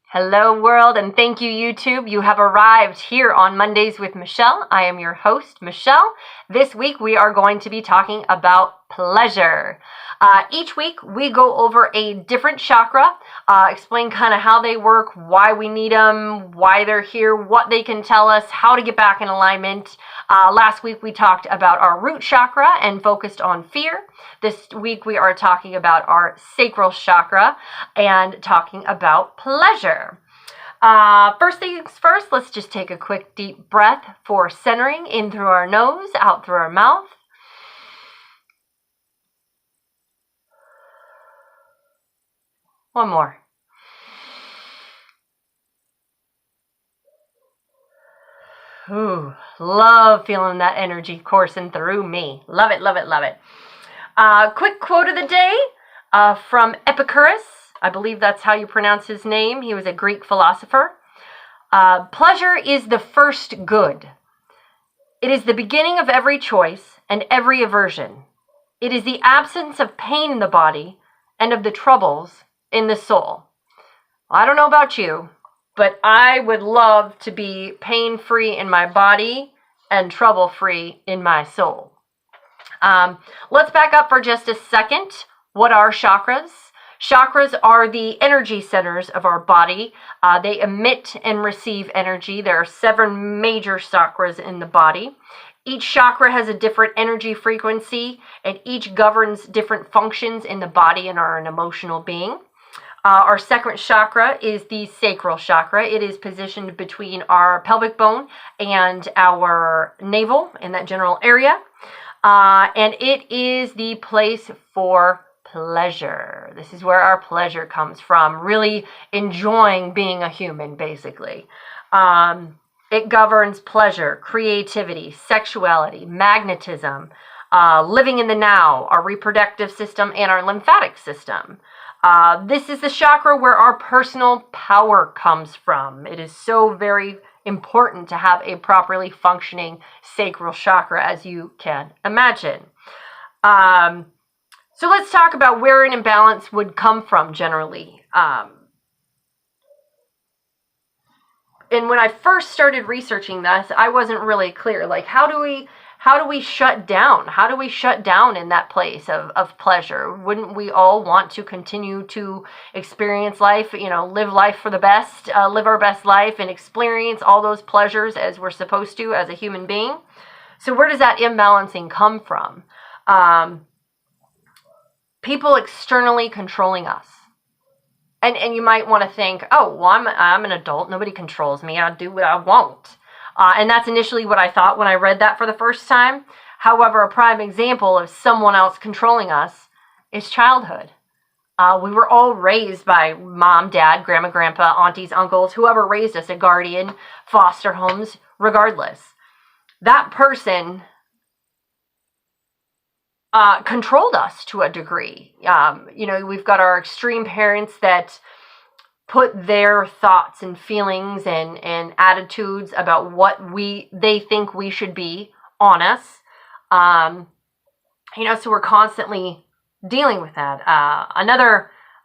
Hello, world, and thank you, YouTube. You have arrived here on Mondays with Michelle. I am your host, Michelle. This week, we are going to be talking about pleasure. Each week, we go over a different chakra, explain kind of how they work, why we need them, why they're here, what they can tell us, how to get back in alignment. Last week, we talked about our root chakra and focused on fear. This week, we are talking about our sacral chakra and talking about pleasure. First things first, let's just take a quick deep breath for centering in through our nose, out through our mouth. One more. Ooh, love feeling that energy coursing through me. Love it, love it, love it. Quick quote of the day from Epicurus. I believe that's how you pronounce his name. He was a Greek philosopher. Pleasure is the first good. It is the beginning of every choice and every aversion. It is the absence of pain in the body and of the troubles in the soul. I don't know about you, but I would love to be pain-free in my body and trouble-free in my soul. Let's back up for just a second. What are chakras? Chakras are the energy centers of our body. They emit and receive energy. There are 7 major chakras in the body. Each chakra has a different energy frequency, and each governs different functions in the body and are an emotional being. Our second chakra is the sacral chakra. It is positioned between our pelvic bone and our navel in that general area. And it is the place for pleasure. This is where our pleasure comes from, really enjoying being a human, basically. It governs pleasure, creativity, sexuality, magnetism, living in the now, our reproductive system, and our lymphatic system. This is the chakra where our personal power comes from. It is so very important to have a properly functioning sacral chakra, as you can imagine. So let's talk about where an imbalance would come from generally. And when I first started researching this, I wasn't really clear. Like, how do we shut down? How do we shut down in that place of pleasure? Wouldn't we all want to continue to experience life, live life for the best, live our best life and experience all those pleasures as we're supposed to as a human being? So where does that imbalancing come from? People externally controlling us. And you might want to think, oh, well, I'm an adult. Nobody controls me. I do what I want. And that's initially what I thought when I read that for the first time. However, a prime example of someone else controlling us is childhood. We were all raised by mom, dad, grandma, grandpa, aunties, uncles, whoever raised us, a guardian, foster homes, regardless. That person controlled us to a degree. We've got our extreme parents that put their thoughts and feelings and attitudes about what they think we should be on us. So we're constantly dealing with that.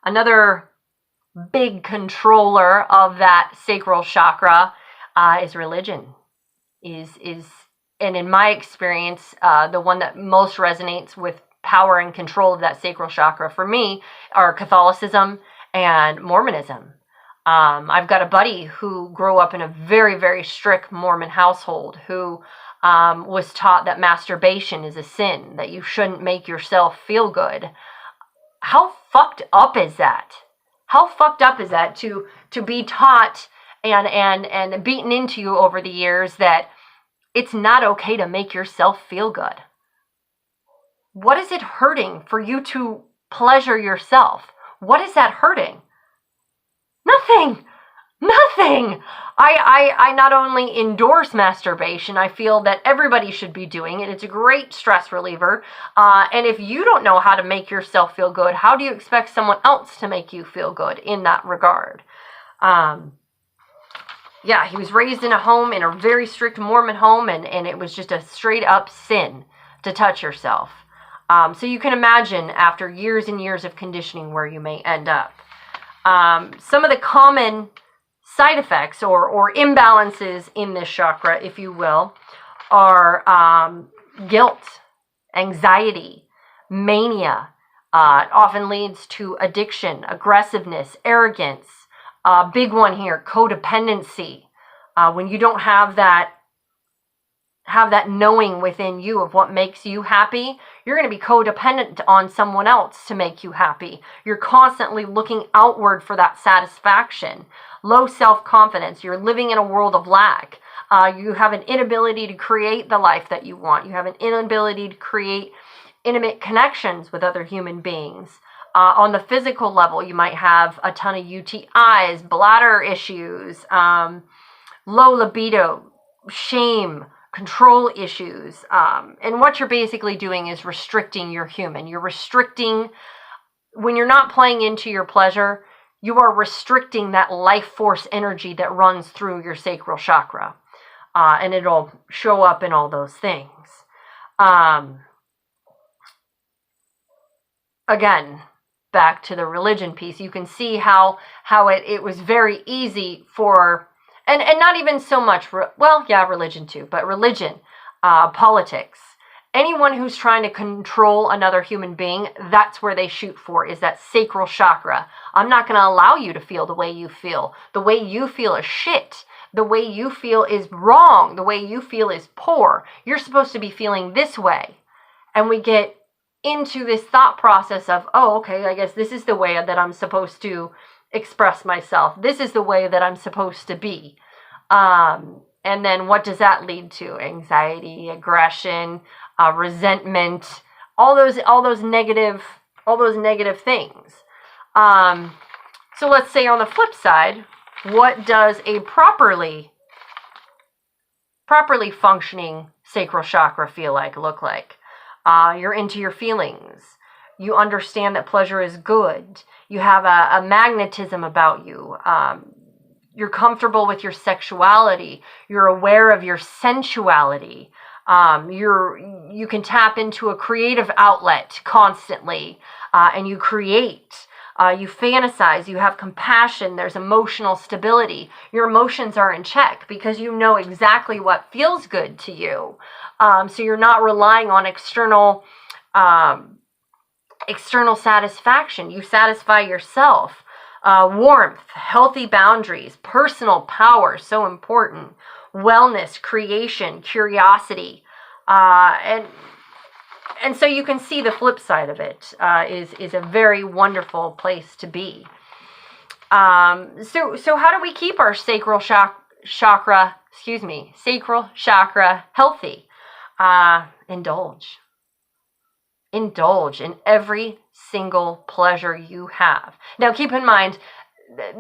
Another big controller of that sacral chakra is religion. And in my experience, the one that most resonates with power and control of that sacral chakra for me are Catholicism and Mormonism. I've got a buddy who grew up in a very, very strict Mormon household who was taught that masturbation is a sin, that you shouldn't make yourself feel good. How fucked up is that? How fucked up is that to be taught and beaten into you over the years that it's not okay to make yourself feel good? What is it hurting for you to pleasure yourself? What is that hurting? Nothing. I not only endorse masturbation, I feel that everybody should be doing it. It's a great stress reliever. And if you don't know how to make yourself feel good, how do you expect someone else to make you feel good in that regard? He was raised in a very strict Mormon home, and it was just a straight up sin to touch yourself. So you can imagine after years and years of conditioning where you may end up. Some of the common side effects or imbalances in this chakra, if you will, are guilt, anxiety, mania. It often leads to addiction, aggressiveness, arrogance. Big one here, codependency. When you don't have that knowing within you of what makes you happy, you're going to be codependent on someone else to make you happy. You're constantly looking outward for that satisfaction. Low self-confidence. You're living in a world of lack. You have an inability to create the life that you want. You have an inability to create intimate connections with other human beings. On the physical level, you might have a ton of UTIs, bladder issues, low libido, shame, control issues. And what you're basically doing is restricting your human. You're restricting, when you're not playing into your pleasure, you are restricting that life force energy that runs through your sacral chakra. And it'll show up in all those things. Again, back to the religion piece, you can see how it was very easy for, and not even so much, religion too, but religion, politics, anyone who's trying to control another human being, that's where they shoot for, is that sacral chakra. I'm not going to allow you to feel the way you feel. The way you feel is shit. The way you feel is wrong. The way you feel is poor. You're supposed to be feeling this way. And we get into this thought process of, oh, okay, I guess this is the way that I'm supposed to express myself. This is the way that I'm supposed to be. And then what does that lead to? Anxiety, aggression, resentment, all those negative things. So let's say on the flip side, what does a properly functioning sacral chakra look like? You're into your feelings. You understand that pleasure is good. You have a magnetism about you. You're comfortable with your sexuality. You're aware of your sensuality. You can tap into a creative outlet constantly, and you create. You fantasize. You have compassion. There's emotional stability. Your emotions are in check because you know exactly what feels good to you. So you're not relying on external satisfaction. You satisfy yourself. Warmth, healthy boundaries, personal power, so important. Wellness, creation, curiosity, and so you can see the flip side of it is a very wonderful place to be. So how do we keep our sacral chakra healthy? Indulge in every single pleasure you have. Now, keep in mind,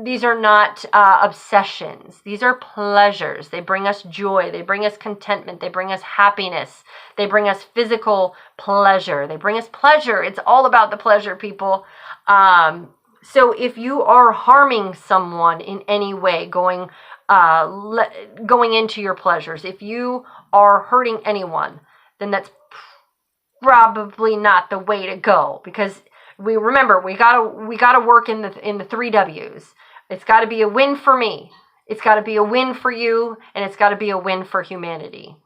these are not obsessions. These are pleasures. They bring us joy. They bring us contentment. They bring us happiness. They bring us physical pleasure. They bring us pleasure. It's all about the pleasure, people. So if you are harming someone in any way, going into your pleasures, if you are hurting anyone, then that's probably not the way to go, because we gotta work in the 3 W's. It's got to be a win for me. It's got to be a win for you, and it's got to be a win for humanity.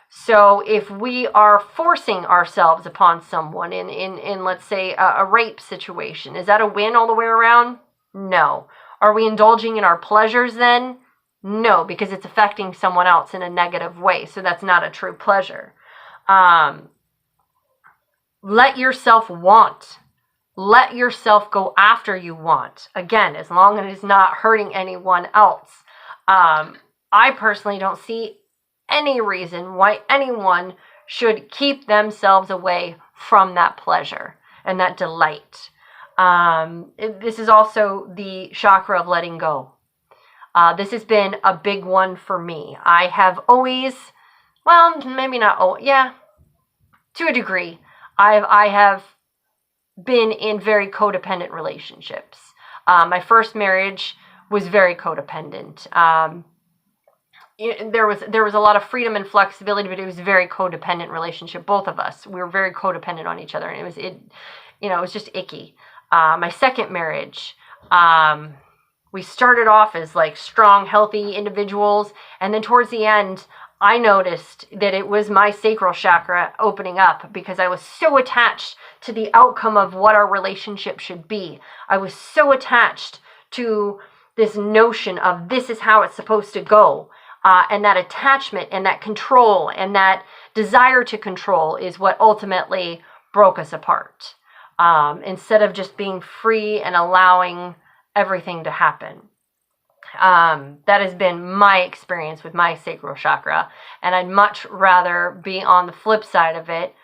So if we are forcing ourselves upon someone in let's say a rape situation, is that a win all the way around? No. Are we indulging in our pleasures then? No, because it's affecting someone else in a negative way. So that's not a true pleasure. Let yourself want. Let yourself go after you want. Again, as long as it's not hurting anyone else. I personally don't see any reason why anyone should keep themselves away from that pleasure and that delight. This is also the chakra of letting go. This has been a big one for me. I have always, well, maybe not, to a degree, I have been in very codependent relationships. My first marriage was very codependent. There was a lot of freedom and flexibility, but it was a very codependent relationship. Both of us, we were very codependent on each other, and it was just icky. My second marriage, We started off as like strong, healthy individuals, and then towards the end, I noticed that it was my sacral chakra opening up because I was so attached to the outcome of what our relationship should be. I was so attached to this notion of this is how it's supposed to go. And that attachment and that control and that desire to control is what ultimately broke us apart. Instead of just being free and allowing everything to happen. That has been my experience with my sacral chakra, and I'd much rather be on the flip side of it,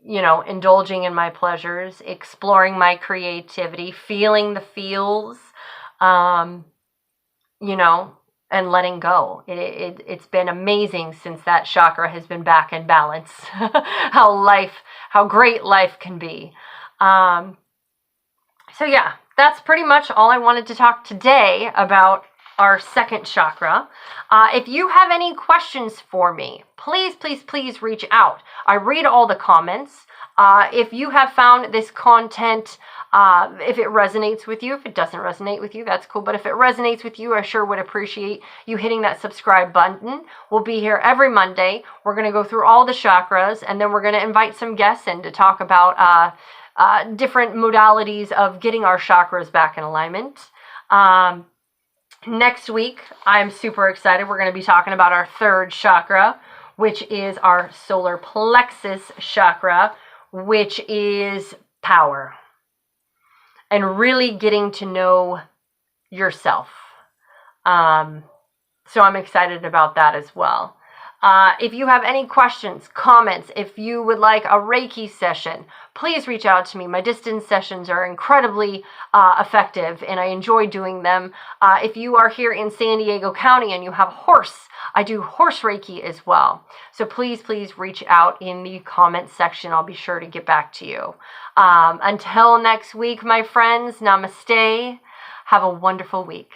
indulging in my pleasures, exploring my creativity, feeling the feels, and letting go. It's been amazing since that chakra has been back in balance, how great life can be. So yeah, that's pretty much all I wanted to talk today about our second chakra. If you have any questions for me, please reach out. I read all the comments. If you have found this content, if it resonates with you, if it doesn't resonate with you, that's cool. But if it resonates with you, I sure would appreciate you hitting that subscribe button. We'll be here every Monday. We're going to go through all the chakras, and then we're going to invite some guests in to talk about different modalities of getting our chakras back in alignment. Next week, I'm super excited. We're going to be talking about our third chakra, which is our solar plexus chakra, which is power and really getting to know yourself. So I'm excited about that as well. If you have any questions, comments, if you would like a Reiki session, please reach out to me. My distance sessions are incredibly effective, and I enjoy doing them. If you are here in San Diego County and you have a horse, I do horse Reiki as well. So please reach out in the comment section. I'll be sure to get back to you. Until next week, my friends, namaste. Have a wonderful week.